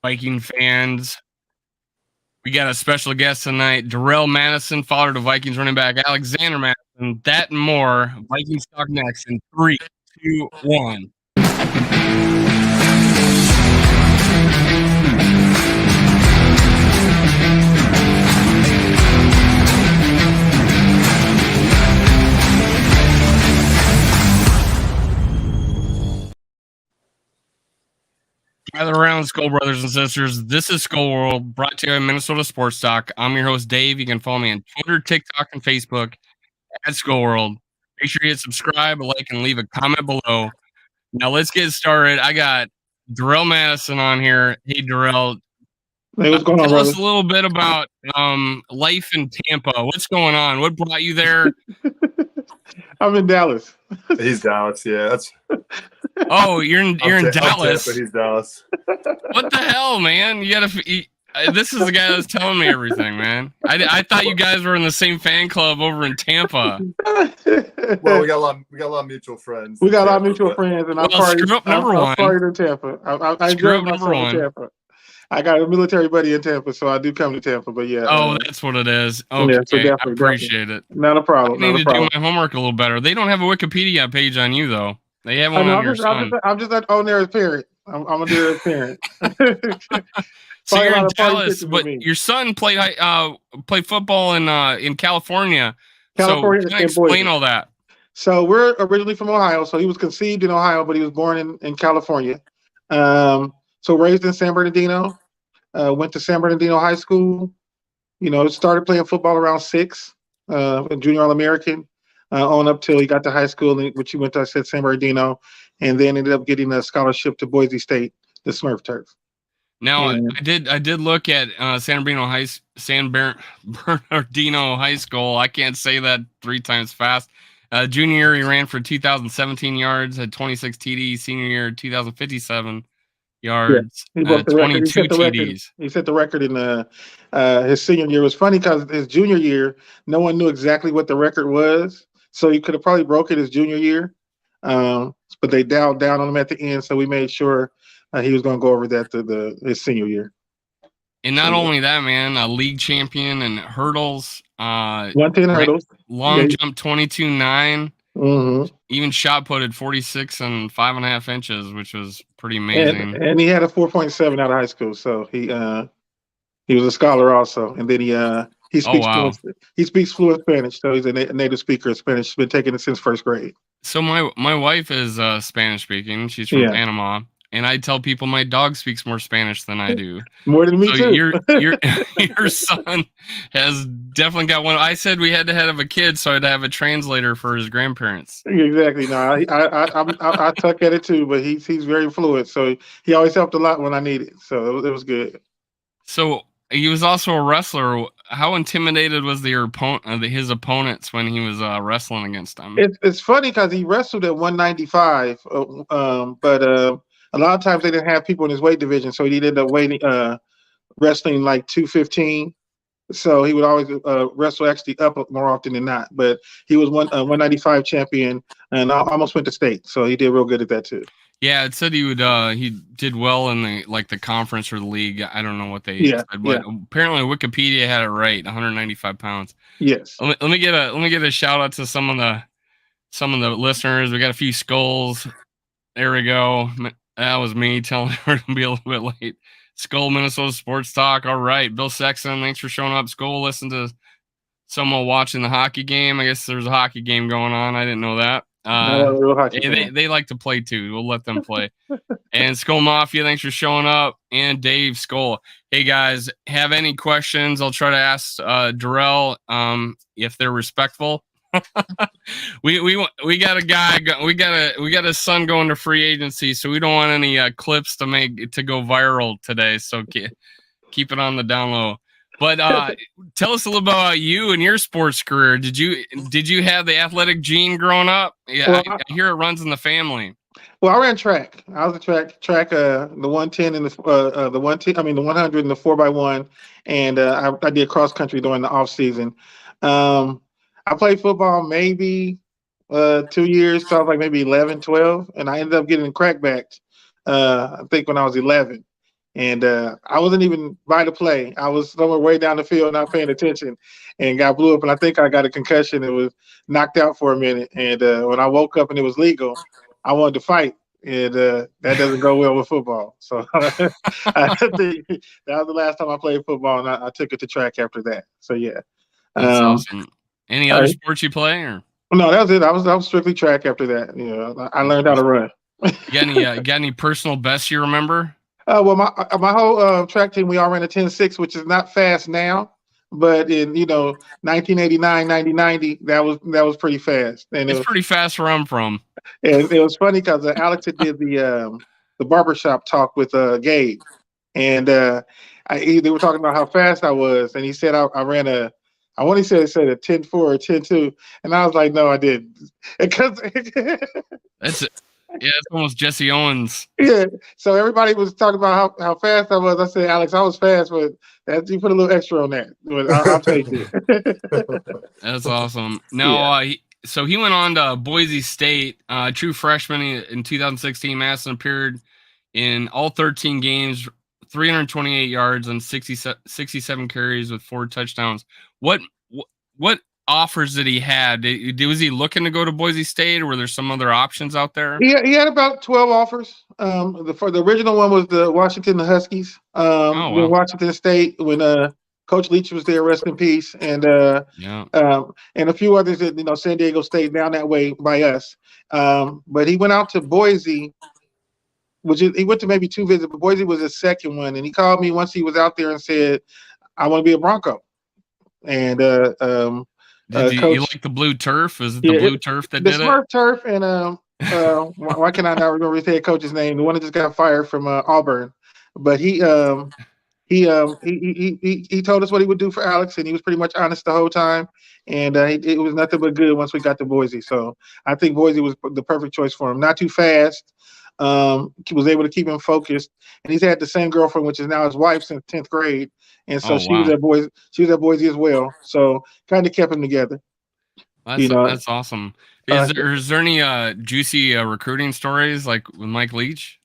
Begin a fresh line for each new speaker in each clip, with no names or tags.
Viking fans. We got a special guest tonight, Darrell Mattison, father to Vikings running back Alexander Mattison. That and more. Vikings talk next in 3, 2, 1. Gather around, Skull brothers and sisters. This is Skull World, brought to you by Minnesota Sports Talk. I'm your host, Dave. You can follow me on Twitter, TikTok, and Facebook at Skull World. Make sure you hit subscribe, like, and leave a comment below. Now let's get started. I got Darrell Mattison on here. Hey, Darrell.
Hey, what's going on,
Tell
brother?
us a little bit about life in Tampa. What's going on? What brought you there?
I'm in Dallas.
He's Dallas, yeah. That's
Oh, you're in Dallas.
But he's Dallas.
What the hell, man? You gotta. This is the guy that's telling me everything, man. I thought you guys were in the same fan club over in Tampa.
Well, we got a lot of mutual friends.
We got a lot of mutual friends, and I'm
screw up number one.
in Tampa. I enjoy myself in Tampa. I got a military buddy in Tampa, so I do come to Tampa. But yeah.
Oh, that's what it is. Okay,
yeah, so
I appreciate it.
Not a problem.
I need to do my homework a little better. They don't have a Wikipedia page on you, though. They have one on your son.
I'm just on there as parent. I'm gonna do it as parent.
So you're in Dallas, but your son played football in California. So can I explain all that?
So we're originally from Ohio. So he was conceived in Ohio, but he was born in California. So raised in San Bernardino. Went to San Bernardino High School. Started playing football around 6, junior All-American. On up till he got to high school, which he went to, I said, San Bernardino, and then ended up getting a scholarship to Boise State, the Smurf Turf.
Now, I did look at San Bernardino High School. I can't say that 3 times fast. Junior year, he ran for 2,017 yards, had 26 TDs. Senior year, 2,057 yards,
he broke the
22
record.
TDs.
He set the record in his senior year. It was funny because his junior year, no one knew exactly what the record was. So he could have probably broke it his junior year, but they dialed down on him at the end. So we made sure he was going to go over that his senior year.
And not only that, man, a league champion in hurdles.
110 hurdles.
Long jump 22.9.
Mm-hmm.
Even shot putted 46 and 5.5 inches, which was pretty amazing.
And he had a 4.7 out of high school. So he was a scholar also. And then he speaks fluent Spanish, so he's a native speaker of Spanish. He's been taking it since 1st grade.
So my wife is Spanish speaking. She's from Panama, and I tell people my dog speaks more Spanish than I do.
More than me too.
Your son has definitely got one. I said we had to have a kid, so I'd have a translator for his grandparents.
Exactly. No, I tuck at it too, but he's very fluent, so he always helped a lot when I needed. So it was good.
So. He was also a wrestler. How intimidated was his opponents when he was wrestling against them?
It's funny because he wrestled at 195, but a lot of times they didn't have people in his weight division, so he ended up wrestling like 215. So he would always wrestle actually up more often than not. But he was 195 champion and almost went to state, so he did real good at that too.
Yeah, it said he did well in the conference or the league. I don't know what they said, but apparently Wikipedia had it right. 195 pounds.
Yes.
Let me get a shout out to some of the listeners. We got a few skulls. There we go. That was me telling her to be a little bit late. Skull, Minnesota Sports Talk. All right, Bill Sexton, thanks for showing up. Skull, listen to someone watching the hockey game. I guess there's a hockey game going on. I didn't know that. They like to play too. We'll let them play. And Skull Mafia, thanks for showing up. And Dave Skull. Hey guys, have any questions? I'll try to ask Darrell if they're respectful. we got a guy. We got a son going to free agency, so we don't want any clips to go viral today. So keep it on the down low. But tell us a little about you and your sports career. Did you have the athletic gene growing up? Yeah, well, I hear it runs in the family.
Well, I ran track. I was a track the 110 and the 110. I mean the 100 and the 4x1, and I did cross country during the off season. I played football maybe 2 years, so I was like maybe 11, 12, and I ended up getting crackbacked. I think when I was 11. And I wasn't even by the play. I was somewhere way down the field, not paying attention, and got blew up. And I think I got a concussion and was knocked out for a minute. And when I woke up and it was legal, I wanted to fight. And that doesn't go well with football. So I think that was the last time I played football, and I took it to track after that. So yeah.
That's awesome. Any other sports you play, or?
No, that was it. I was strictly track after that. You know, I learned how to run.
You got any personal bests you remember?
Well, my whole track team, we all ran a 10.6, which is not fast now, but in 1989, 1990, that was pretty fast. And
it's pretty fast where I'm from.
And it was funny because Alex had did the barbershop talk with Gabe, and they were talking about how fast I was, and he said I ran a. I want to say it said a 10.4 or 10.2, and I was like, no, I didn't. Because
it's almost Jesse Owens.
Yeah. So everybody was talking about how fast I was. I said, Alex, I was fast, but you put a little extra on that. But I'll take it.
That's awesome. No, so he went on to Boise State, true freshman in 2016. Mattison appeared in all 13 games, 328 yards and 67 carries with 4 touchdowns. What offers that he had? Was he looking to go to Boise State, or were there some other options out there?
He had about 12 offers. The original one was the Washington Huskies. Wow. Washington State when Coach Leach was there, rest in peace, and and a few others at San Diego State down that way by us. But he went out to Boise. He went to maybe 2 visits, but Boise was his second one, and he called me once he was out there and said, "I want to be a Bronco." And
you like the blue turf? Is it the blue turf that did it?
The Smurf turf, and why can I not remember his head coach's name? The one that just got fired from Auburn. But he told us what he would do for Alex, and he was pretty much honest the whole time. And it was nothing but good once we got to Boise. So I think Boise was the perfect choice for him. Not too fast. He was able to keep him focused, and he's had the same girlfriend, which is now his wife, since 10th grade, and so she was at Boise as well. So kind of kept him together.
That's awesome. Is there any juicy recruiting stories like with Mike Leach?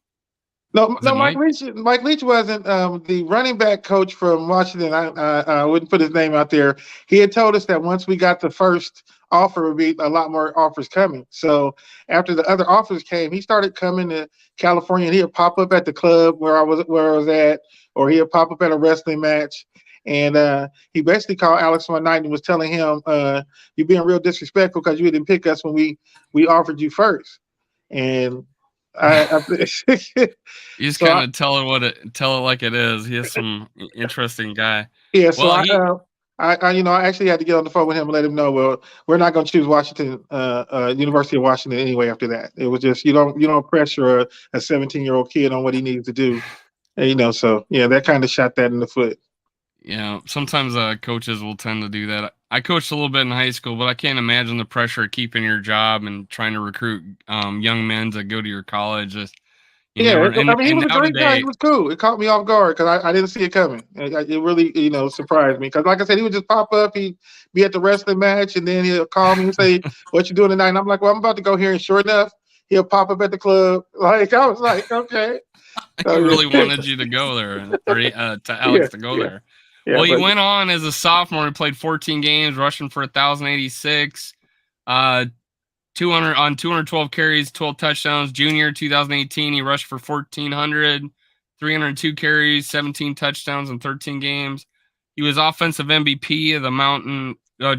No, Mike Leach wasn't the running back coach from Washington. I wouldn't put his name out there. He had told us that once we got the first offer, would be a lot more offers coming. So after the other offers came, he started coming to California, and he'd pop up at the club where I was at, or he'd pop up at a wrestling match. And he basically called Alex one night and was telling him, "You're being real disrespectful because you didn't pick us when we offered you first." And
you just kind of tell it like it is. He is some interesting guy.
Yeah. So I actually had to get on the phone with him and let him know, well, we're not going to choose Washington, University of Washington anyway. After that, it was just you don't pressure a 17-year-old kid on what he needs to do, So yeah, that kind of shot that in the foot.
Yeah, sometimes coaches will tend to do that. I coached a little bit in high school, but I can't imagine the pressure of keeping your job and trying to recruit young men to go to your college.
He was a great guy. He was cool. It caught me off guard because I didn't see it coming. It really, surprised me because, like I said, he would just pop up. He'd be at the wrestling match, and then he'll call me and say, "What you doing tonight?" And I'm like, "Well, I'm about to go here." And sure enough, he'll pop up at the club. Like I was like, "Okay."
I really wanted you to go there, or to Alex to go there. Yeah, well, he went on as a sophomore. He played 14 games, rushing for 1,086, 212 carries, 12 touchdowns. Junior 2018, he rushed for 1,400, 302 carries, 17 touchdowns in 13 games. He was offensive MVP of the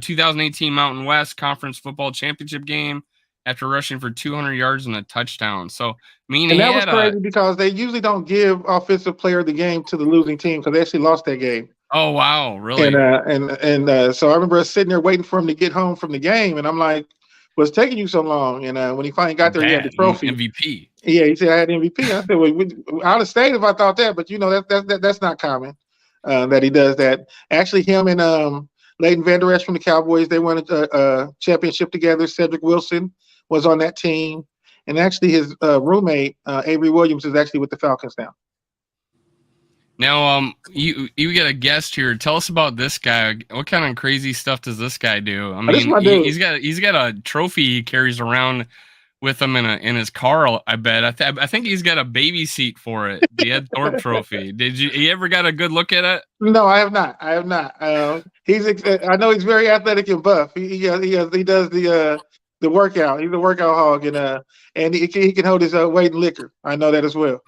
2018 Mountain West Conference Football Championship game after rushing for 200 yards and a touchdown. So,
that was crazy because they usually don't give offensive player of the game to the losing team because they actually lost that game.
Oh wow, really?
And so I remember us sitting there waiting for him to get home from the game, and I'm like, "What's taking you so long?" And when he finally got there, he had the trophy.
MVP.
Yeah, he said I had MVP. I said, "Well, I would have stayed if I thought that, but that's not common that he does that." Actually, him and Leighton Vander Esch from the Cowboys, they won a championship together. Cedric Wilson was on that team, and actually his roommate Avery Williams is actually with the Falcons now.
Now, you get a guest here. Tell us about this guy. What kind of crazy stuff does this guy do? I mean, he's got a trophy he carries around with him in his car. I bet. I think he's got a baby seat for it. The Ed Thorpe Trophy. Did you ever got a good look at it?
No, I have not. I have not. I know he's very athletic and buff. He does the workout. He's a workout hog, and he can hold his weight in liquor. I know that as well.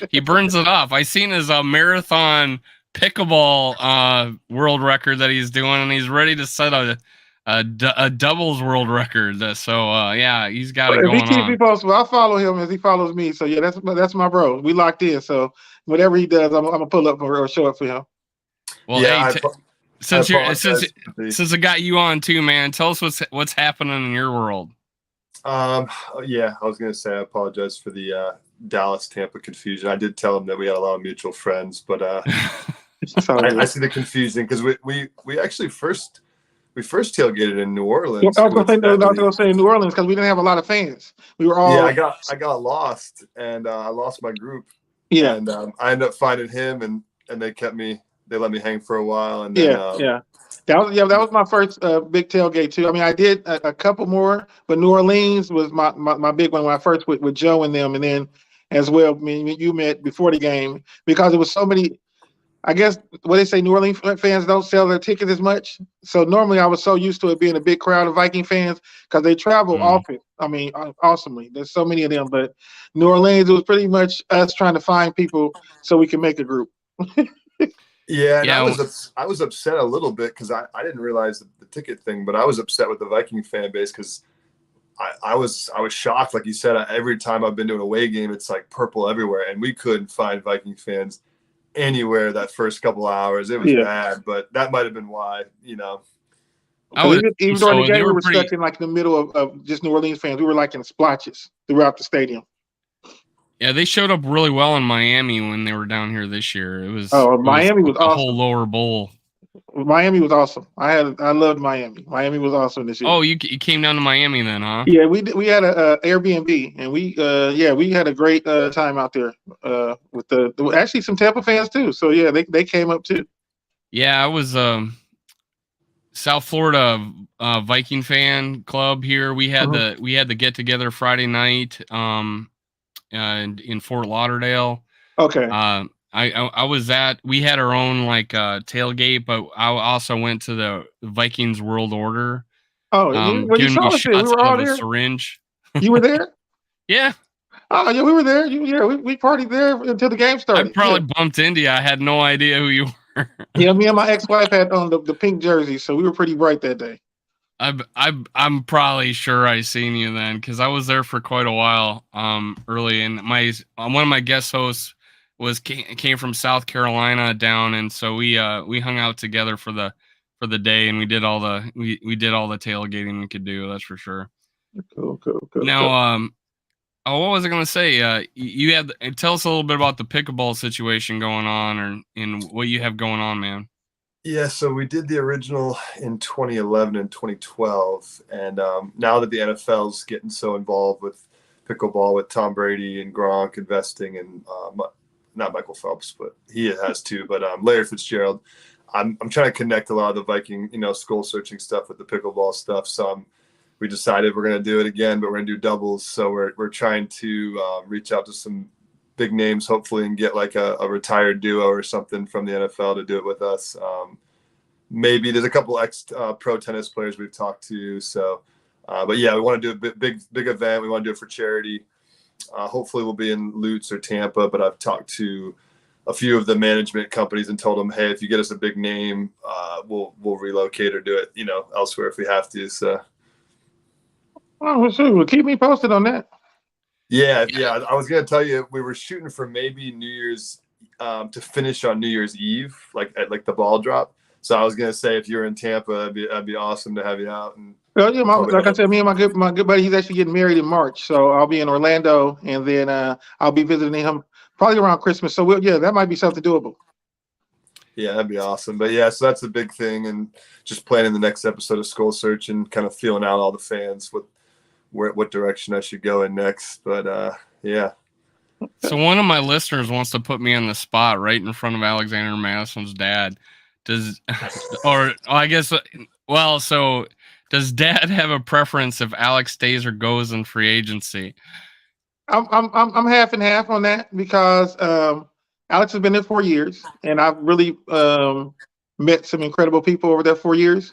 He burns it off. I seen his marathon pickleball world record that he's doing, and he's ready to set a doubles world record. So yeah, he's got it going
if he keeps
on.
me posted, I'll follow him as he follows me. So yeah, that's my bro. We locked in. So whatever he does, I'm gonna pull up or show up for him.
Well,
Yeah,
hey, since I got you on too, man, tell us what's happening in your world.
Yeah, I was gonna say I apologize for the Dallas Tampa confusion. I did tell him that we had a lot of mutual friends, but I see the confusion because we actually first tailgated in New Orleans.
I was gonna say New Orleans because we didn't have a lot of fans. We were all
I got lost and I lost my group.
Yeah,
and I ended up finding him and they let me hang for a while and then,
that was my first big tailgate too. I mean, I did a couple more, but New Orleans was my big one when I first with Joe and them, and then as well, you met before the game because it was so many. I guess what they say, New Orleans fans don't sell their tickets as much. So normally I was so used to it being a big crowd of Viking fans because they travel often. I mean, awesomely. There's so many of them, but New Orleans, it was pretty much us trying to find people so we can make a group.
Yeah, and I was upset a little bit because I didn't realize the ticket thing, but I was upset with the Viking fan base because I was shocked. Like you said, every time I've been to an away game, it's like purple everywhere, and we couldn't find Viking fans anywhere that first couple hours. It was bad, but that might have been why,
Even during the game, we were stuck in like the middle of just New Orleans fans. We were like in splotches throughout the stadium.
Yeah, they showed up really well in Miami when they were down here this year.
Miami was awesome.
The whole lower bowl.
Miami was awesome. I loved Miami. Miami was awesome this year.
Oh, you came down to Miami then, huh?
Yeah, we had a Airbnb and we had a great time out there with actually some Tampa fans too. So yeah, they came up too.
Yeah, I was South Florida Viking fan club here. We had the get together Friday night in Fort Lauderdale.
Okay.
I was we had our own like tailgate, but I also went to the Vikings World Order.
Oh,
you saw us there. We were all there. Syringe.
You were there?
Yeah.
Oh yeah, we were there. We partied there until the game started.
I probably bumped into you. I had no idea who you were.
Yeah, me and my ex-wife had on the pink jersey, so we were pretty bright that day.
I'm probably sure I seen you then because I was there for quite a while early, and one of my guest hosts came from South Carolina down, and so we hung out together for the day, and we did all the tailgating we could do. That's for sure.
Cool.
Now, what was I going to say? You had tell us a little bit about the pickleball situation going on, or in what you have going on, man.
Yeah, so we did the original in 2011 and 2012, and now that the NFL's getting so involved with pickleball with Tom Brady and Gronk investing and not Michael Phelps, but he has too. But Larry Fitzgerald, I'm trying to connect a lot of the Viking, skull searching stuff with the pickleball stuff. So we decided we're going to do it again, but we're going to do doubles. So we're trying to reach out to some big names, hopefully, and get like a retired duo or something from the NFL to do it with us. Maybe there's a couple pro tennis players we've talked to. So, but yeah, we want to do a big event. We want to do it for charity. Hopefully we'll be in Lutz or Tampa, but I've talked to a few of the management companies and told them, hey, if you get us a big name, we'll relocate or do it, elsewhere if we have to. So.
Oh, well, keep me posted on that.
Yeah. I was going to tell you, we were shooting for maybe New Year's to finish on New Year's Eve, like at the ball drop. So I was going to say, if you're in Tampa, that'd be awesome to have you out. And
well, yeah, like I said, me and my good buddy, he's actually getting married in March. So I'll be in Orlando, and then I'll be visiting him probably around Christmas. So that might be something doable.
Yeah, that'd be awesome. But yeah, so that's a big thing, and just planning the next episode of Skull Search and kind of feeling out all the fans what direction I should go in next. But yeah.
So one of my listeners wants to put me on the spot right in front of Alexander Madison's dad. So Does Dad have a preference if Alex stays or goes in free agency?
I'm half and half on that because Alex has been there 4 years, and I've really met some incredible people over that 4 years.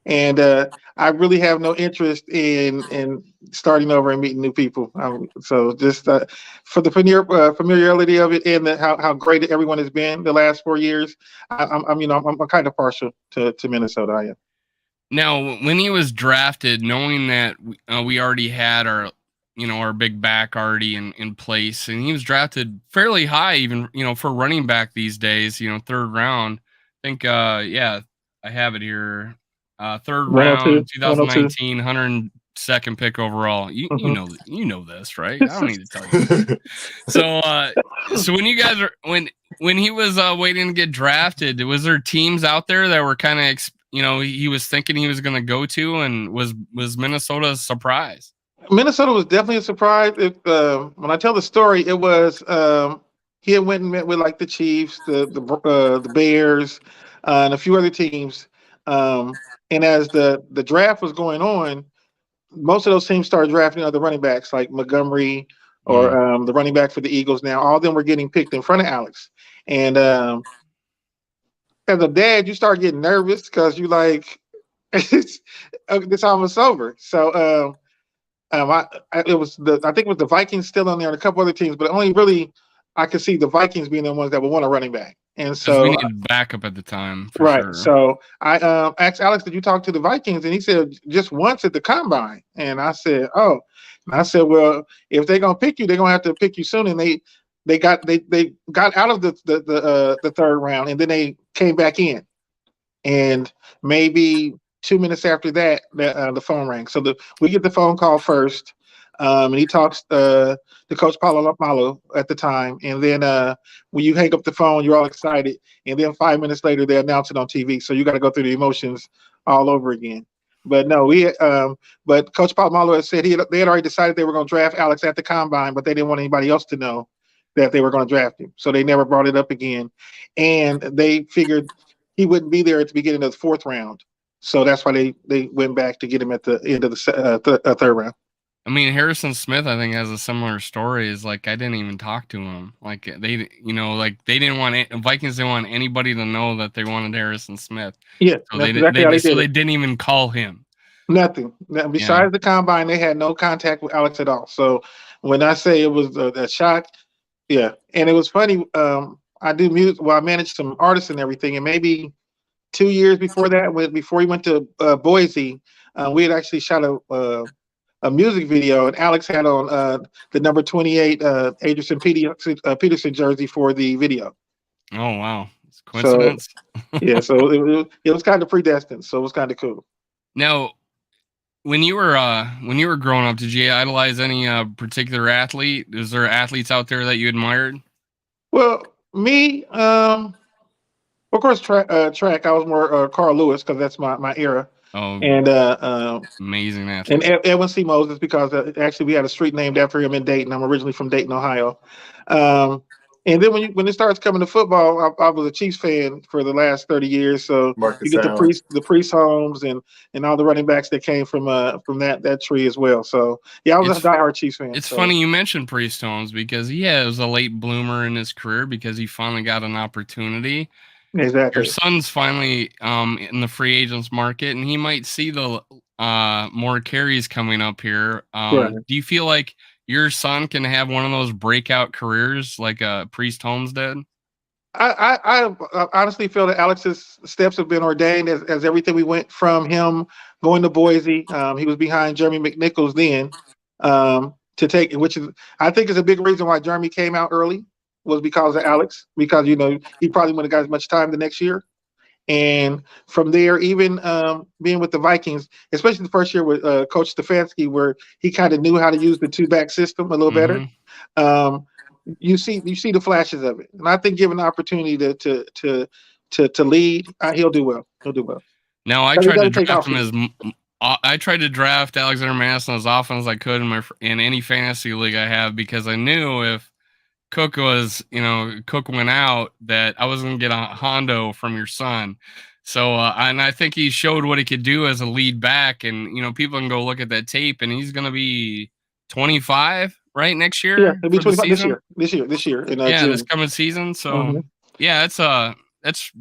And I really have no interest in starting over and meeting new people. So just for the familiarity of it and how great everyone has been the last 4 years, I'm kind of partial to Minnesota. I am.
Now, when he was drafted, knowing that we already had our big back already in place, and he was drafted fairly high, even for running back these days, third round. I think, yeah, I have it here. Third
102,
round, 2019, 102nd pick overall.
Mm-hmm.
You know this, right? I don't need to tell you. So when you guys are when he was waiting to get drafted, was there teams out there that were kind of he was thinking he was going to go to, and was Minnesota a surprise?
Minnesota was definitely a surprise. When I tell the story, it was he had went and met with like the Chiefs, the Bears, and a few other teams. And as the draft was going on, most of those teams started drafting other running backs like Montgomery or the running back for the Eagles. Now all of them were getting picked in front of Alex. And as a dad, you start getting nervous because you like it's almost over. So I think it was the Vikings still on there and a couple other teams, but only really I could see the Vikings being the ones that would want a running back. And
Because we
so
needed backup at the time, for
right.
sure.
So I asked Alex, did you talk to the Vikings? And he said just once at the combine. And I said, oh. And I said, well, if they're gonna pick you, they're gonna have to pick you soon. And they got out of the third round, and then they came back in. And maybe 2 minutes after that, the phone rang. So we get the phone call first, and he talks to Coach Malo at the time. And then when you hang up the phone, you're all excited. And then 5 minutes later, they announce it on TV. So you got to go through the emotions all over again. But no, but Coach Malo had said they had already decided they were going to draft Alex at the combine, but they didn't want anybody else to know that they were going to draft him. So they never brought it up again. And they figured he wouldn't be there at the beginning of the fourth round. So that's why they went back to get him at the end of the third round.
I mean, Harrison Smith, I think, has a similar story. Is like I didn't even talk to him. Like they didn't want Vikings didn't want anybody to know that they wanted Harrison Smith.
Yeah,
so
that's exactly how they did it.
They didn't even call him.
Nothing. Besides the combine, they had no contact with Alex at all. So when I say it was a shock, yeah. And it was funny. I do music. Well, I managed some artists and everything, and maybe 2 years before that, before he went to Boise, we had actually shot a music video, and Alex had on the number 28 Adrian Peterson jersey for the video.
Oh wow, it's coincidence.
So, yeah, so it was kind of predestined. So it was kind of cool.
Now, when you were growing up, did you idolize any particular athlete? Is there athletes out there that you admired?
Well, me, of course, track. I was more Carl Lewis because that's my era.
Oh,
and
amazing athlete.
And Edwin C. Moses, because actually we had a street named after him in Dayton. I'm originally from Dayton, Ohio. And then when it starts coming to football, I was a Chiefs fan for the last 30 years. So
Marcus
you get
Allen.
the Priest Holmes and all the running backs that came from that tree as well. So yeah, I was a diehard Chiefs fan.
It's funny you mentioned Priest Holmes because it was a late bloomer in his career because he finally got an opportunity.
Exactly.
Your son's finally in the free agents market, and he might see the more carries coming up here.
Right.
Do you feel like your son can have one of those breakout careers like Priest Holmes did?
I honestly feel that Alex's steps have been ordained as everything we went from him going to Boise. He was behind Jeremy McNichols then to take, which is I think is a big reason why Jeremy came out early was because of Alex, because he probably wouldn't have got as much time the next year. And from there, even being with the Vikings, especially the first year with Coach Stefanski, where he kind of knew how to use the two-back system a little better, you see the flashes of it. And I think given the opportunity to lead, he'll do well. He'll do well.
Now I tried to draft him I tried to draft Alexander Mattison as often as I could in any fantasy league I have because I knew if Cook went out that I was going to get a Hondo from your son. So, and I think he showed what he could do as a lead back. And, people can go look at that tape, and he's going to be 25, right, next
Yeah,
year
it'll be
for the
25 this
season.
year. This year in
Yeah, this
June.
coming season. So,
hmm
yeah, that's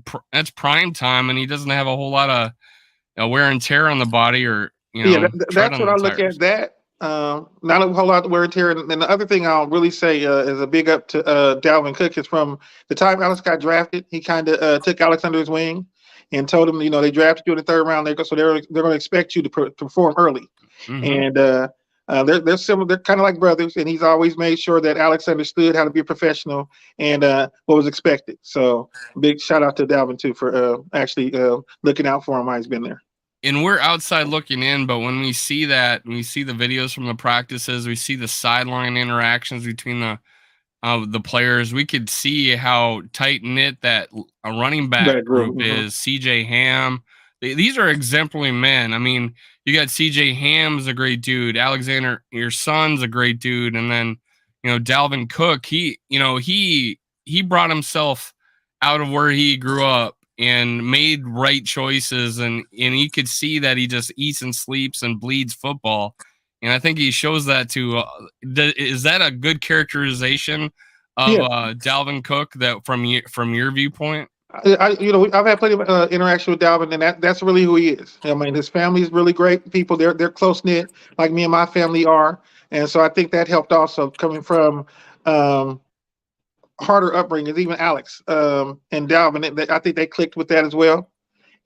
prime time, and he doesn't have a whole lot of wear and tear on the body, or
Yeah,
tread
that's
on
what
the
I look
tires.
at. That not a whole lot of wear and tear. And the other thing I'll really say is a big up to Dalvin Cook is from the time Alex got drafted. He kind of took Alex under his wing and told him, they drafted you in the third round. So they're going to expect you to perform early.
Hmm.
And they're similar. They're kind of like brothers. And he's always made sure that Alex understood how to be a professional and what was expected. So big shout out to Dalvin too for actually looking out for him while he's been there.
And we're outside looking in, but when we see that, we see the videos from the practices, we see the sideline interactions between the players. We could see how tight knit that a running back
That group.
group is. CJ Ham, these are exemplary men. I mean, you got CJ Ham's a great dude. Alexander, your son's a great dude, and then Dalvin Cook. He brought himself out of where he grew up and made right choices, and he could see that he just eats and sleeps and bleeds football. And I think he shows that to. Is that a good characterization of
Yeah.
Dalvin Cook that from your viewpoint?
I've had plenty of interaction with Dalvin, and that's really who he is. I mean, his family is really great people. They're close knit, like me and my family are, and so I think that helped also coming from um, harder upbringings. Even Alex and Dalvin, I think they clicked with that as well.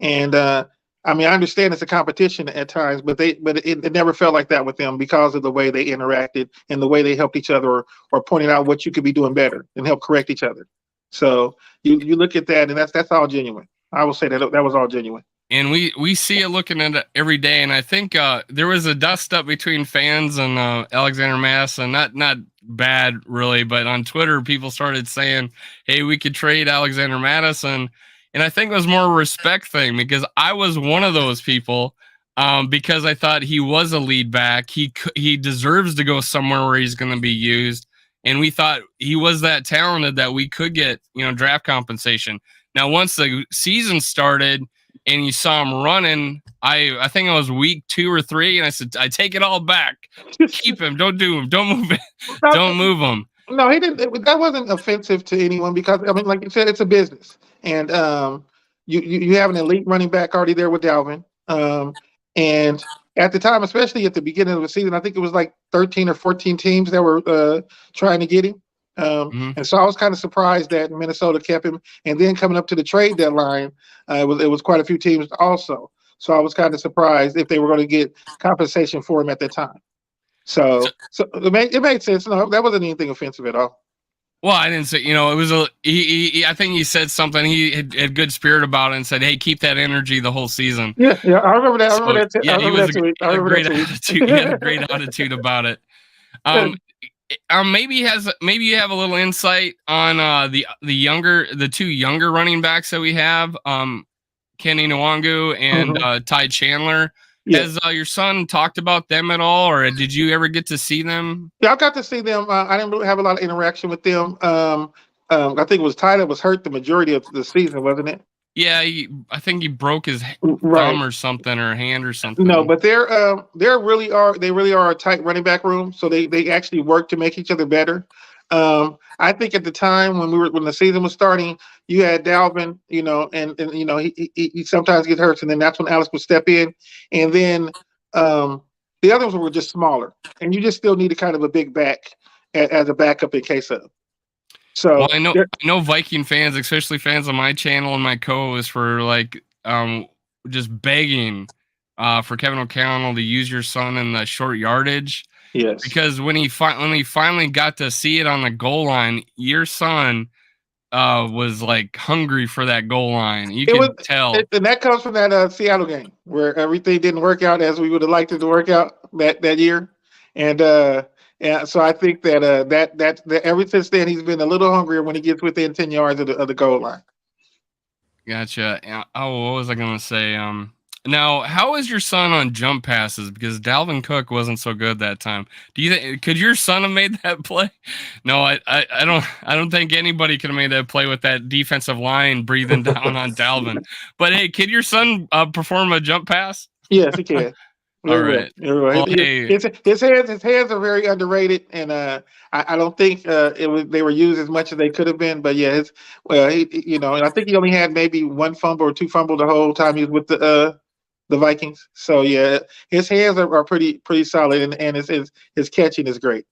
And I mean, I understand it's a competition at times, but it never felt like that with them because of the way they interacted and the way they helped each other or pointed out what you could be doing better and help correct each other. So you look at that, and that's all genuine. I will say that was all genuine.
And we see it looking at it every day. And I think there was a dust up between fans and Alexander Mattison. Not bad really, but on Twitter people started saying, "Hey, we could trade Alexander Mattison." And I think it was more a respect thing, because I was one of those people, because I thought he was a lead back. He deserves to go somewhere where he's going to be used. And we thought he was that talented that we could get draft compensation. Now, once the season started and you saw him running, I think it was week 2 or 3, and I said, I take it all back. Keep him. Don't do him. Don't move it. Don't move him.
No, he didn't. That wasn't offensive to anyone because I mean, like you said, it's a business, and you have an elite running back already there with Dalvin, and at the time, especially at the beginning of the season, I think it was like 13 or 14 teams that were trying to get him,
Mm-hmm.
and so I was kind of surprised that Minnesota kept him, and then coming up to the trade deadline, it was quite a few teams also. So I was kind of surprised if they were going to get compensation for him at that time. So it made sense. No, that wasn't anything offensive at all.
Well, I didn't say, it was I think he said something. He had good spirit about it and said, "Hey, keep that energy the whole season."
Yeah, I remember that.
So, yeah, he was
I
a
remember
great
that tweet.
attitude. He had a great attitude about it. Um, maybe you have a little insight on the two younger running backs that we have, Kenny Nwangu and Ty Chandler.
Yeah.
Has your son talked about them at all, or did you ever get to see them?
Yeah, I got to see them. I didn't really have a lot of interaction with them. I think it was Ty that was hurt the majority of the season, wasn't it?
Yeah, I think he broke his
Right.
thumb or something, or hand or something.
No, but they really are a tight running back room, so they actually work to make each other better. I think at the time when the season was starting, you had Dalvin, and he sometimes gets hurt, and then that's when Alex would step in, and then the others were just smaller, and you just still needed kind of a big back as a backup in case of. So
well, I know Viking fans, especially fans on my channel and my co-host, for like just begging for Kevin O'Connell to use your son in the short yardage.
yes,
Because when he finally got to see it on the goal line, your son was like hungry for that goal line. You could tell.
And that comes from that Seattle game where everything didn't work out as we would have liked it to work out that year, and so I think that ever since then he's been a little hungrier when he gets within 10 yards of the goal line.
Gotcha. What was I gonna say? Now, how is your son on jump passes? Because Dalvin Cook wasn't so good that time. Do you think could your son have made that play? No, I don't think anybody could have made that play with that defensive line breathing down on Dalvin. But hey, could your son perform a jump pass?
Yes, he can.
All
Very well.
right.
Very well.
Well, hey,
His hands are very underrated, and I don't think they were used as much as they could have been. But yeah, and I think he only had maybe one fumble or two fumbles the whole time he was with the Vikings. So yeah, his hands are pretty solid, and his catching is great.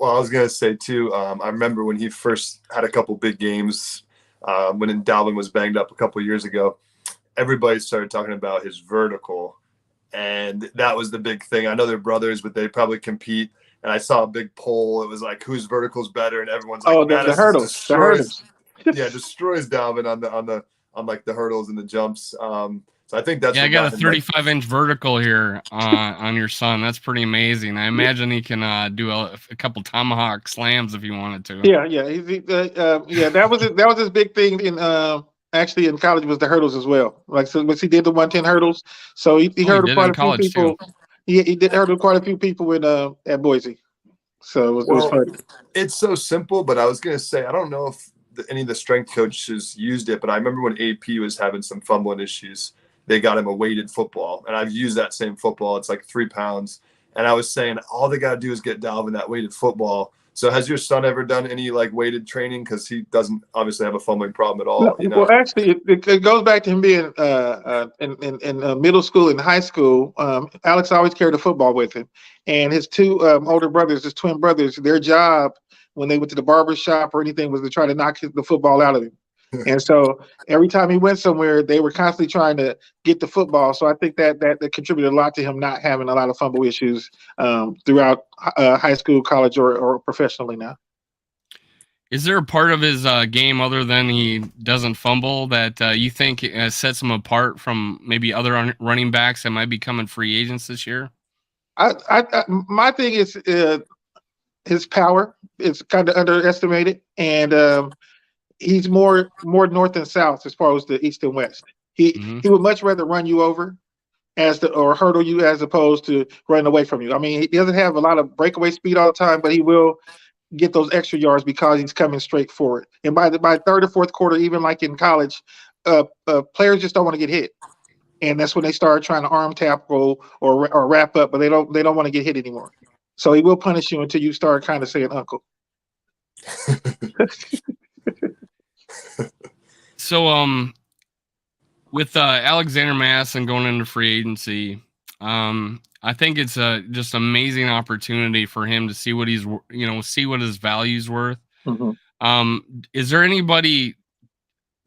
Well, I was gonna say too. I remember when he first had a couple big games when Dalvin was banged up a couple years ago. Everybody started talking about his vertical, and that was the big thing. I know they're brothers, but they probably compete. And I saw a big poll. It was like, whose vertical's better? And everyone's like,
Oh, the
Madison
hurdles, the hurdles.
destroys Dalvin on like the hurdles and the jumps. So I think that's
yeah, I
what
got a
him, like,
35-inch vertical here on your son. That's pretty amazing. I imagine he can do a couple tomahawk slams if he wanted to.
Yeah, yeah, yeah. That was his big thing in actually in college was the hurdles as well. Like so, once he did the 110 hurdles, so he
Oh, he
hurdled
did it
quite
in
a few
college too.
people. He did hurdle quite a few people in at Boise. So it was
well,
fun.
it's so simple. But I was gonna say, I don't know if any of the strength coaches used it, but I remember when AP was having some fumbling issues, they got him a weighted football, and I've used that same football. It's like 3 pounds, and I was saying all they got to do is get Dalvin that weighted football. So has your son ever done any like weighted training? Because he doesn't obviously have a fumbling problem at
No,
all, you
well,
know.
actually, it goes back to him being in middle school and high school. Alex always carried a football with him, and his two older brothers, his twin brothers, their job when they went to the barber shop or anything was to try to knock the football out of him. And so every time he went somewhere, they were constantly trying to get the football. So I think that contributed a lot to him not having a lot of fumble issues throughout high school, college, or professionally now.
Is there a part of his game other than he doesn't fumble that you think sets him apart from maybe other running backs that might be coming free agents this year?
My thing is his power is kind of underestimated, and he's more north and south as far as the east and west. He
Hmm.
he would much rather run you over or hurdle you as opposed to running away from you. I mean, he doesn't have a lot of breakaway speed all the time, but he will get those extra yards because he's coming straight forward. And by third or fourth quarter, even like in college, players just don't want to get hit, and that's when they start trying to arm tackle or wrap up, but they don't want to get hit anymore. So he will punish you until you start kind of saying uncle.
So with Alexander Mattison going into free agency, I think it's a just amazing opportunity for him to see what see what his value's worth.
Mhm.
Is there anybody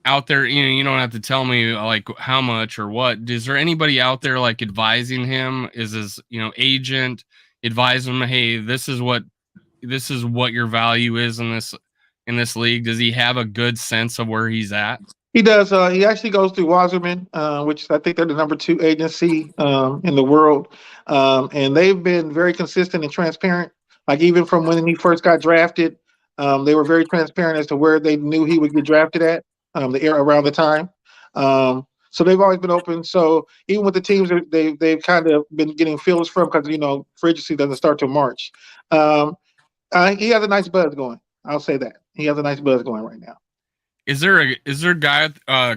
out there, you don't have to tell me like how much or what. Is there anybody out there like advising him? Is his, agent advising him, hey, this is what your value is in this league? Does he have a good sense of where he's at?
He does. He actually goes through Wasserman, which I think they're the number 2 agency in the world, and they've been very consistent and transparent. Like even from when he first got drafted, they were very transparent as to where they knew he would get drafted at the era around the time. So they've always been open. So even with the teams that they've kind of been getting feelers from, because free agency doesn't start till March. He has a nice buzz going. I'll say that he has a nice buzz going right now.
Is there a guy,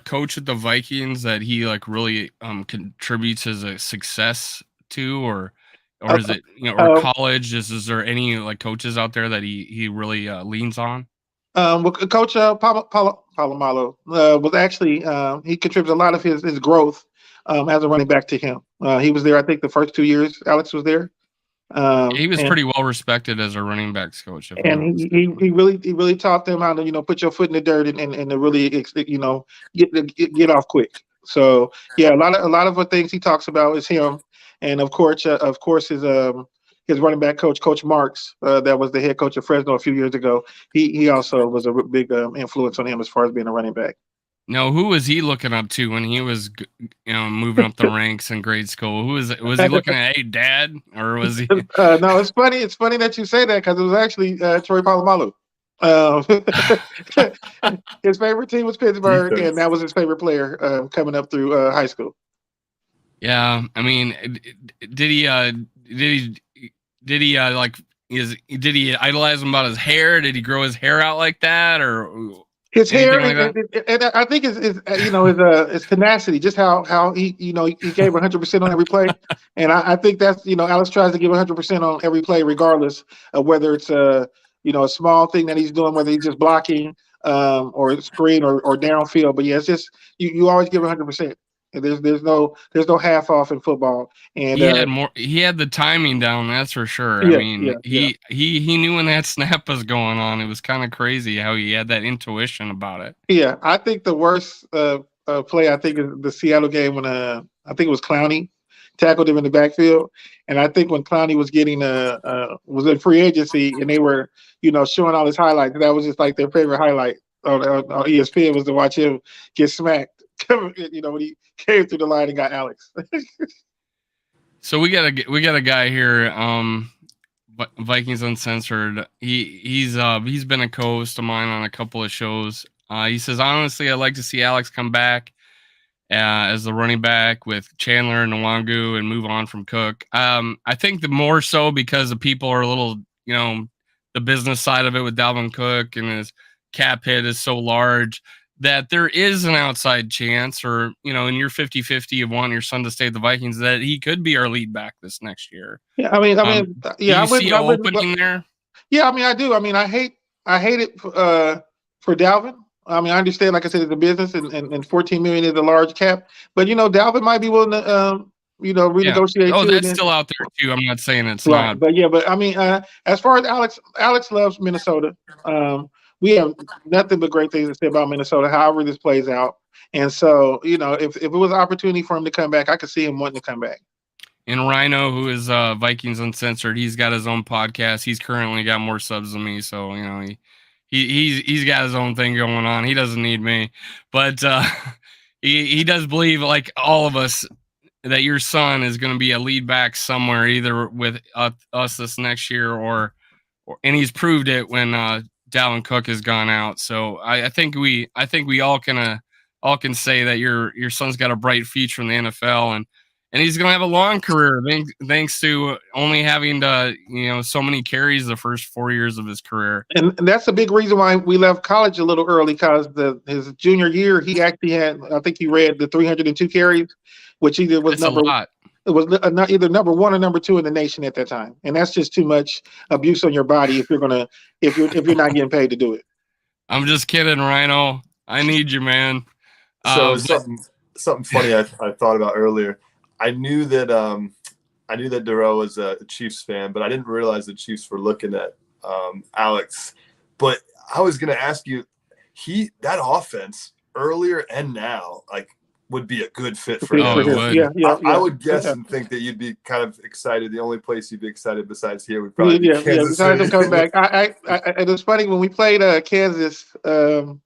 coach at the Vikings that he like really contributes as a success to, or is it or college? Is there any like coaches out there that he really leans on?
Well, Coach Palomalo was actually he contributes a lot of his growth as a running back to him. He was there, I think, the first 2 years. Alex was there.
He was
And
pretty well respected as a running backs coach. If I'm
and
not
he really taught them how to put your foot in the dirt and to really get off quick. So yeah, a lot of the things he talks about is him, and of course his running back coach, Coach Marks, that was the head coach of Fresno a few years ago. He also was a big influence on him as far as being a running back.
No, who was he looking up to when he was, moving up the ranks in grade school? Was he looking at, hey, dad, or was he?
No, it's funny. It's funny that you say that because it was actually Troy Polamalu. His favorite team was Pittsburgh,
Defense.
and that was his favorite player coming up through high school.
Yeah, I mean, did he? Did he like? Did he idolize him about his hair? Did he grow his hair out like that, or
His hair
anything like that?
and I think his tenacity, just how he he gave 100% on every play, and I think that's Alex tries to give 100% on every play, regardless of whether it's a small thing that he's doing, whether he's just blocking or a screen or downfield. But yeah, it's just you always give 100%. And there's no half off in football, and
He had more. He had the timing down. That's for sure. I
yeah,
mean,
yeah, yeah.
he knew when that snap was going on. It was kind of crazy how he had that intuition about it.
Yeah, I think the worst play I think is the Seattle game when I think it was Clowney tackled him in the backfield, and I think when Clowney was getting was in free agency and they were showing all his highlights, that was just like their favorite highlight on ESPN was to watch him get smacked. When he came through the line and got Alex.
So we got a guy here. Vikings Uncensored. He's been a co-host of mine on a couple of shows. He says, honestly, I'd like to see Alex come back as the running back with Chandler and Nwangu and move on from Cook. I think the more so because the people are a little, the business side of it with Dalvin Cook and his cap hit is so large that there is an outside chance, or, in your 50-50 of wanting your son to stay at the Vikings, that he could be our lead back this next year.
Yeah, I mean,
Do
yeah,
you see an opening there?
Yeah, I mean, I do. I mean, I hate it for Dalvin. I mean, I understand, like I said, it's a business, and 14 million is a large cap. But Dalvin might be willing to,
Yeah.
renegotiate
Oh,
too.
that's still out there too. I'm not saying it's
Right,
not.
but I mean, as far as Alex loves Minnesota. We have nothing but great things to say about Minnesota. However, this plays out, and so if it was an opportunity for him to come back, I could see him wanting to come back.
And Rhino, who is Vikings Uncensored, he's got his own podcast. He's currently got more subs than me, so he's got his own thing going on. He doesn't need me, but he does believe, like all of us, that your son is going to be a lead back somewhere, either with us this next year and he's proved it when Dalvin Cook has gone out. So I think we all can say that your son's got a bright future in the NFL, and he's going to have a long career thanks to only having so many carries the first 4 years of his career.
And that's a big reason why we left college a little early, because his junior year he actually had, I think he read the 302 carries, which either was
That's a lot.
It was not either number 1 or number 2 in the nation at that time, and that's just too much abuse on your body if you're not getting paid to do it.
I'm just kidding, Rhino. I need you, man.
So something funny I thought about earlier. I knew that Darrell was a Chiefs fan, but I didn't realize the Chiefs were looking at Alex. But I was going to ask you, that offense earlier and now, like, would be a good fit for him.
Oh, it would.
Yeah.
I would guess and think that you'd be kind of excited. The only place you'd be excited besides here would probably be Kansas
besides
City.
him coming back. And it's funny, when we played Kansas, but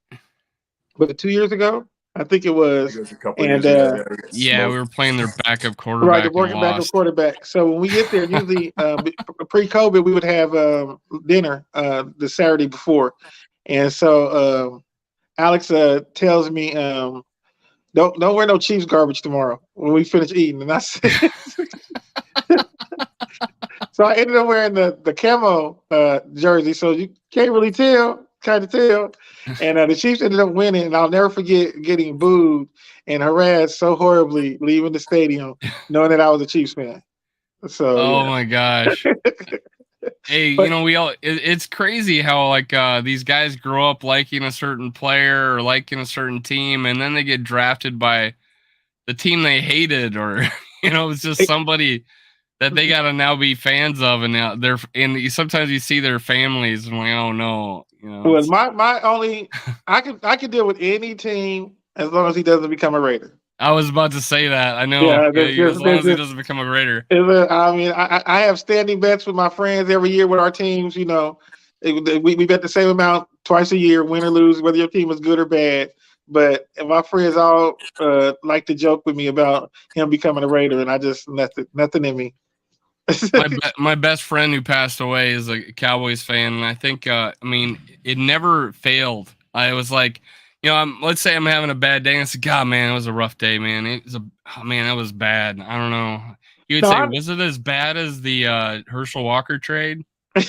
2 years ago, I think it was.
A couple years ago,
yeah, we were playing their backup quarterback.
Right, the backup quarterback. So when we get there, usually pre-COVID, we would have dinner the Saturday before, and so Alex tells me, "Don't wear no Chiefs garbage tomorrow when we finish eating." And I said, so I ended up wearing the camo jersey, so you can't really kind of tell. And the Chiefs ended up winning, and I'll never forget getting booed and harassed so horribly leaving the stadium, knowing that I was a Chiefs fan. So,
my gosh. Hey, it's crazy how, like, these guys grow up liking a certain player or liking a certain team, and then they get drafted by the team they hated, or it's just somebody that they gotta now be fans of, and now sometimes you see their families and, like, oh no,
Well, my only, I could deal with any team as long as he doesn't become a Raider.
I was about to say that. I know.
Yeah,
as long as he doesn't become a Raider.
I mean, I have standing bets with my friends every year with our teams. We bet the same amount twice a year, win or lose, whether your team is good or bad. But my friends all like to joke with me about him becoming a Raider, and I just nothing in me.
my best friend who passed away is a Cowboys fan, and I think it never failed. I was like, let's say I'm having a bad day, and I say, God, man, it was a rough day, man. That was bad. I don't know. He would say, was it as bad as the Herschel Walker trade? And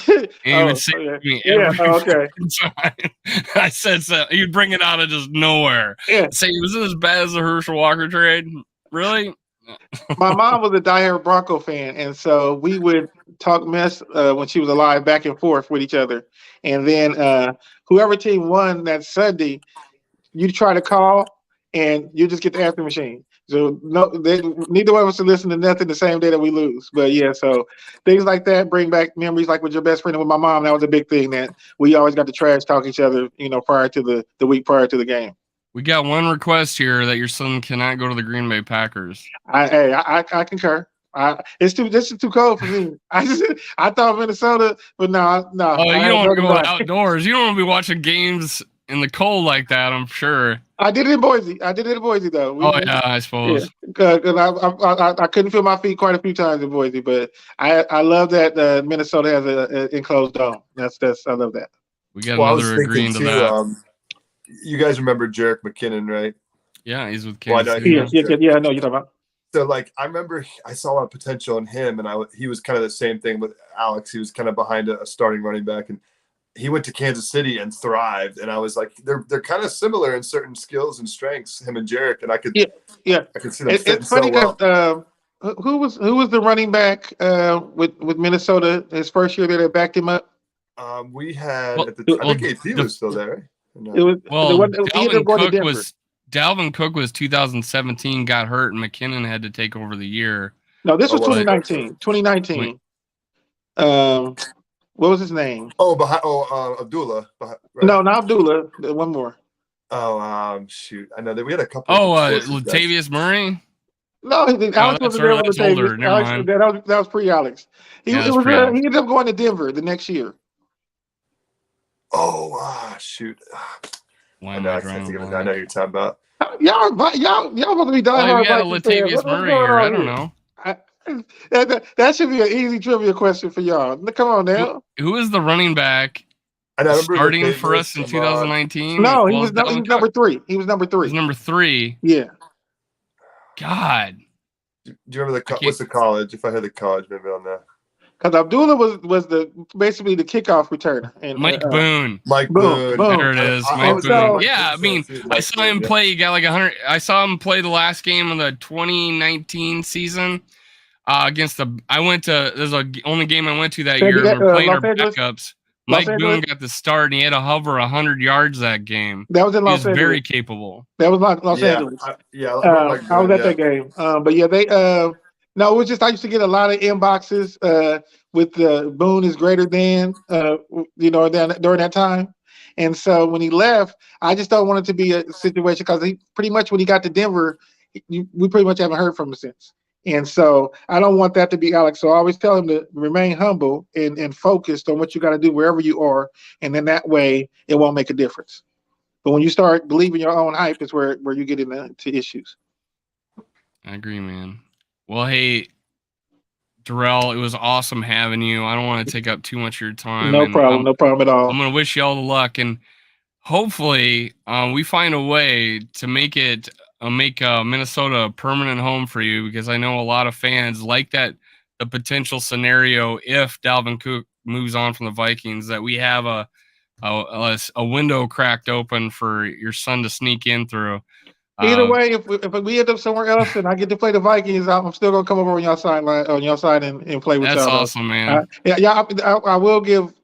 he would say to me every time. I said so. He'd bring it out of just nowhere.
Yeah.
Say, was it as bad as the Herschel Walker trade? Really?
My mom was a diehard Bronco fan, and so we would talk mess when she was alive, back and forth with each other. And then whoever team won that Sunday, you try to call, and you just get the answer machine. So neither one of us to listen to nothing the same day that we lose. But yeah, so things like that bring back memories, like with your best friend and with my mom. That was a big thing that we always got to trash talk each other, prior to the week prior to the game.
We got one request here that your son cannot go to the Green Bay Packers.
I concur. This is too cold for me. I thought Minnesota, but no.
Oh, you don't want to go outdoors. You don't want to be watching games in the cold like that, I'm sure.
I did it in Boise. Though.
I suppose.
Because I couldn't feel my feet quite a few times in Boise, but I love that Minnesota has an enclosed dome. I love that.
We got another agreeing to that.
You guys remember Jerick McKinnon, right?
Yeah, he's with Kansas
City. Yeah, I know you're talking about.
So, I remember I saw a lot of potential in him, and he was kind of the same thing with Alex. He was kind of behind a starting running back, and he went to Kansas City and thrived. And I was like, they're kind of similar in certain skills and strengths, him and Jerick. And I could see them
it's funny because who was the running back with Minnesota his first year there that backed him up?
We had I think AP was still there. Right?
No.
Dalvin Cook was 2017, got hurt, and McKinnon had to take over the year.
No, this was 2019. 2019. What was his name?
Abdullah.
Right? No, not Abdullah. One more.
Shoot. I know that we had a couple.
Latavius Murray?
No, Alex wasn't there with Latavius. That was pre-Alex. He ended up going to Denver the next year.
Shoot.
I
know you're talking about.
Y'all about to be dying.
We got a Latavius Murray here. I don't know.
That should be an easy trivia question for y'all. Come on now.
Who is the running back starting for us in 2019?
No, he was number 3. He was number 3.
He was number 3.
Yeah.
God.
Do you remember what's the college? If I had the college, maybe on that.
Because Abdullah was basically the kickoff returner. And,
Mike Boone.
Mike Boone.
There it is. Mike Boone. Yeah, I saw him play. He got like 100. I saw him play the last game of the 2019 season against the. There's the only game I went to that year. We're playing our backups. Mike Boone got the start, and he had to hover 100 yards that game.
That was in Los Angeles.
Very capable.
That was Los Angeles.
I
was at that game. But yeah, they. No, it was just I used to get a lot of inboxes with Boone is greater than during that time, and so when he left, I just don't want it to be a situation because he pretty much when he got to Denver, we pretty much haven't heard from him since, and so I don't want that to be Alex. So I always tell him to remain humble and focused on what you got to do wherever you are, and then that way it won't make a difference. But when you start believing your own hype, is where you get into issues.
I agree, man. Well, hey, Darrell, it was awesome having you. I don't want to take up too much of your time.
No problem at all.
I'm going to wish you all the luck, and hopefully we find a way to make Minnesota a permanent home for you, because I know a lot of fans like that, the potential scenario if Dalvin Cook moves on from the Vikings, that we have a window cracked open for your son to sneak in through.
Either way, if we end up somewhere else and I get to play the Vikings, I'm still gonna come over on your side and play with y'all.
That's awesome, man.
I will give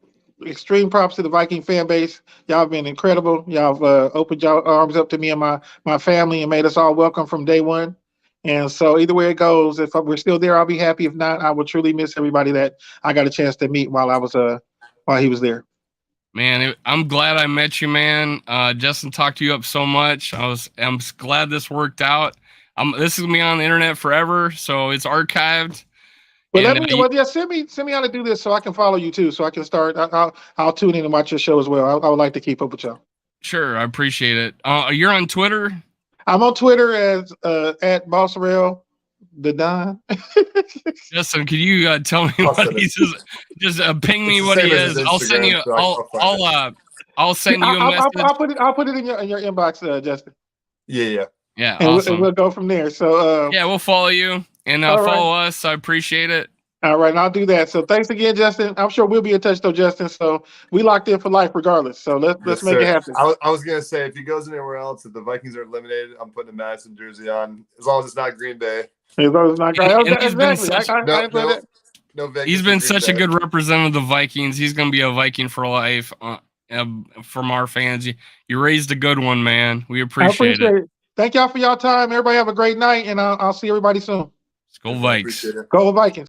extreme props to the Viking fan base. Y'all have been incredible. Y'all have opened your arms up to me and my family and made us all welcome from day one. And so either way it goes, if we're still there, I'll be happy. If not, I will truly miss everybody that I got a chance to meet while he was there.
Man, I'm glad I met you, man. Justin talked you up so much. I'm glad this worked out. This is gonna be on the internet forever, so it's archived.
Well, send me how to do this so I can follow you too, so I can start. I'll tune in and watch your show as well. I would like to keep up with y'all.
Sure, I appreciate it. You're on Twitter?
I'm on Twitter as at Bossarell the Don.
Justin, can you tell me what he says? Just ping me what he is. I'll send you. I'll send you a message.
I'll put it in your inbox, Justin.
Yeah.
Yeah,
And
awesome.
we'll go from there. So
yeah, we'll follow you and follow us. I appreciate it.
All right, and I'll do that. So thanks again, Justin. I'm sure we'll be in touch though, Justin. So we locked in for life regardless. So let's make it happen.
I was gonna say if he goes anywhere else, if the Vikings are eliminated, I'm putting a Madison jersey on, as long as it's not Green Bay.
As long as it's not Green Bay.
Exactly.
No Vegas.
He's been such a good representative of the Vikings. He's gonna be a Viking for life. From our fans, you raised a good one, man. We appreciate it.
Thank y'all for y'all time. Everybody have a great night, and I'll see everybody soon.
Go Vikes.
Go Vikings.